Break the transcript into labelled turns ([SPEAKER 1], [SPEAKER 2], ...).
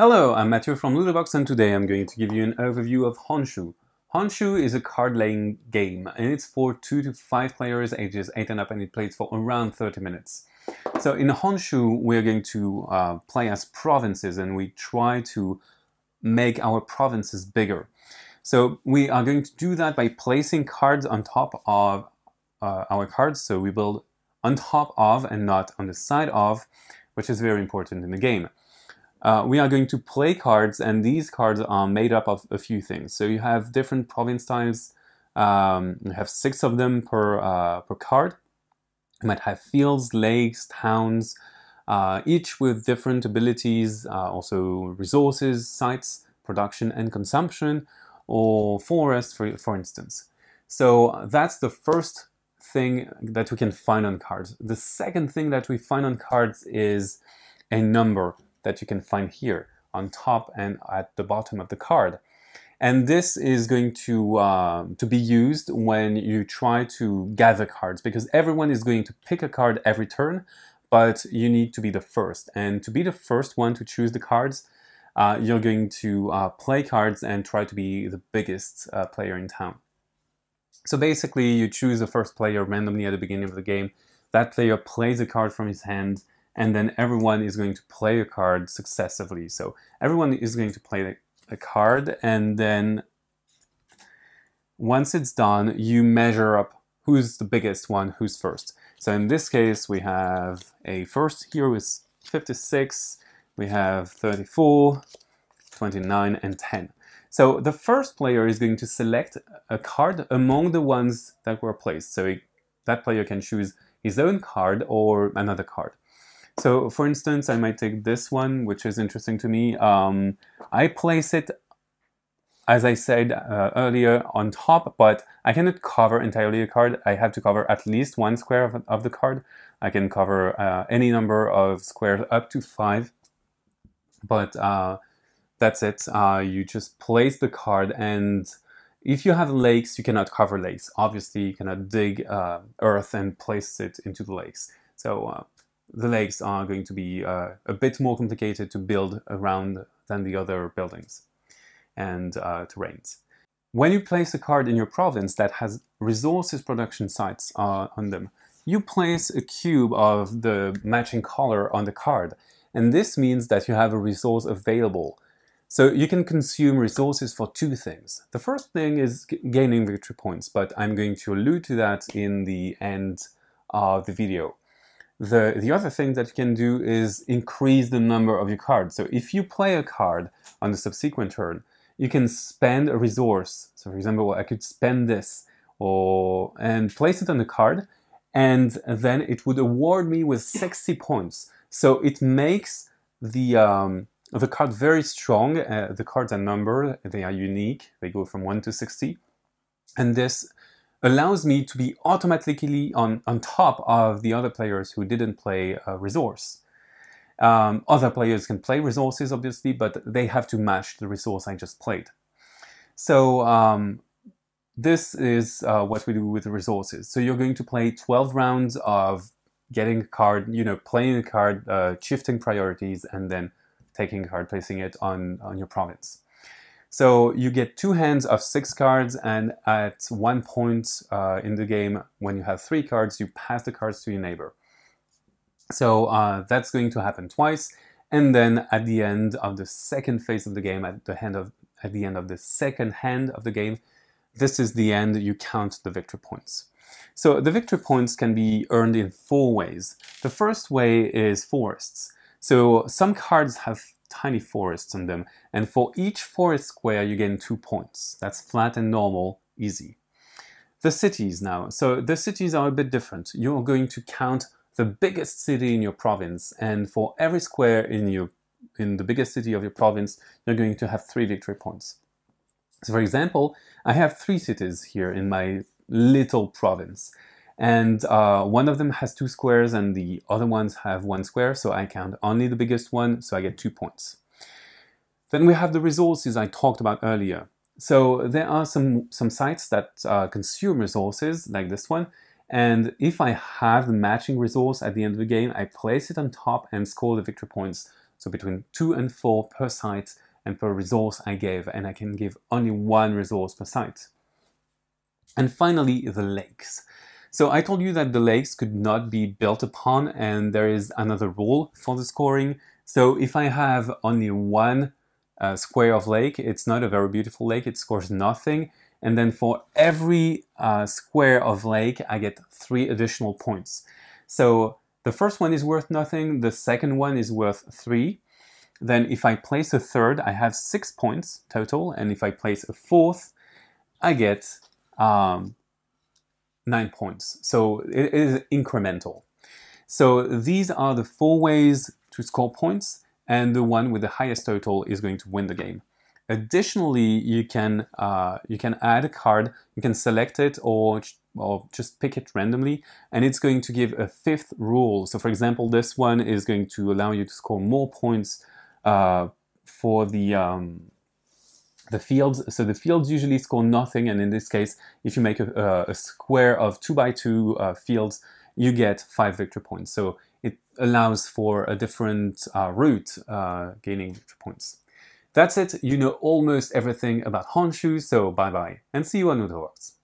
[SPEAKER 1] Hello, I'm Matthew from Ludovox, and today I'm going to give you an overview of Honshu. Honshu is a card-laying game, and it's for 2 to 5 players, ages 8 and up, and it plays for around 30 minutes. So in Honshu, we're going to play as provinces, and we try to make our provinces bigger. So we are going to do that by placing cards on top of our cards, so we build on top of and not on the side of, which is very important in the game. We are going to play cards, and these cards are made up of a few things. So you have different province styles. You have 6 of them per card. You might have fields, lakes, towns, each with different abilities, also resources, sites, production and consumption, or forests, for instance. So that's the first thing that we can find on cards. The second thing that we find on cards is a number that you can find here on top and at the bottom of the card. And this is going to be used when you try to gather cards, because everyone is going to pick a card every turn, but you need to be the first. And to be the first one to choose the cards, you're going to play cards and try to be the biggest player in town. So basically, you choose the first player randomly at the beginning of the game. That player plays a card from his hand, and then everyone is going to play a card successively. So everyone is going to play a card, and then once it's done, you measure up who's the biggest one, who's first. So in this case, we have a first here with 56, we have 34, 29, and 10. So the first player is going to select a card among the ones that were placed. So that player can choose his own card or another card. So for instance, I might take this one, which is interesting to me. I place it, as I said earlier, on top, but I cannot cover entirely a card. I have to cover at least 1 square of the card. I can cover any number of squares up to 5, but that's it. You just place the card, and if you have lakes, you cannot cover lakes. Obviously, you cannot dig earth and place it into the lakes. So the lakes are going to be a bit more complicated to build around than the other buildings and terrains. When you place a card in your province that has resources production sites on them, you place a cube of the matching color on the card, and this means that you have a resource available. So you can consume resources for 2 things. The first thing is gaining victory points, but I'm going to allude to that in the end of the video. The other thing that you can do is increase the number of your cards. So if you play a card on the subsequent turn, you can spend a resource. So for example, I could spend this and place it on the card, and then it would award me with 60 points. So it makes the card very strong. The cards are numbered, they are unique, they go from 1 to 60. And this allows me to be automatically on top of the other players who didn't play a resource. Other players can play resources, obviously, but they have to match the resource I just played. So this is what we do with the resources. So you're going to play 12 rounds of getting a card, playing a card, shifting priorities, and then taking a card, placing it on your province. So you get 2 hands of 6 cards, and at 1 point in the game, when you have 3 cards, you pass the cards to your neighbor. So that's going to happen twice, and then at the end of the second phase of the game, at the end of the second hand of the game, this is the end. You count the victory points. So the victory points can be earned in 4 ways. The first way is forests. So some cards have tiny forests on them, and for each forest square you gain 2 points. That's flat and normal, easy. The cities now. So the cities are a bit different. You're going to count the biggest city in your province, and for every square in the biggest city of your province, you're going to have 3 victory points. So for example, I have 3 cities here in my little province, and one of them has 2 squares and the other ones have 1 square, so I count only the biggest one, so I get 2 points. Then we have the resources I talked about earlier. So there are some sites that consume resources, like this one, and if I have the matching resource at the end of the game, I place it on top and score the victory points so between 2 and 4 per site and per resource I gave, and I can give only 1 resource per site. And finally, the lakes. So I told you that the lakes could not be built upon, and there is another rule for the scoring. So if I have only 1 square of lake, it's not a very beautiful lake, it scores nothing. And then for every square of lake, I get 3 additional points. So the first one is worth nothing, the second one is worth 3. Then if I place a third, I have 6 points total, and if I place a fourth, I get 9 points. So it is incremental. So these are the 4 ways to score points, and the one with the highest total is going to win the game. Additionally, you can add a card, you can select it or just pick it randomly, and it's going to give a 5th rule. So for example, this one is going to allow you to score more points for the fields. So the fields usually score nothing, and in this case, if you make a square of 2x2 fields, you get 5 victory points. So it allows for a different route gaining victory points. That's it. You know almost everything about Honshu, so bye bye, and see you on Ludovox.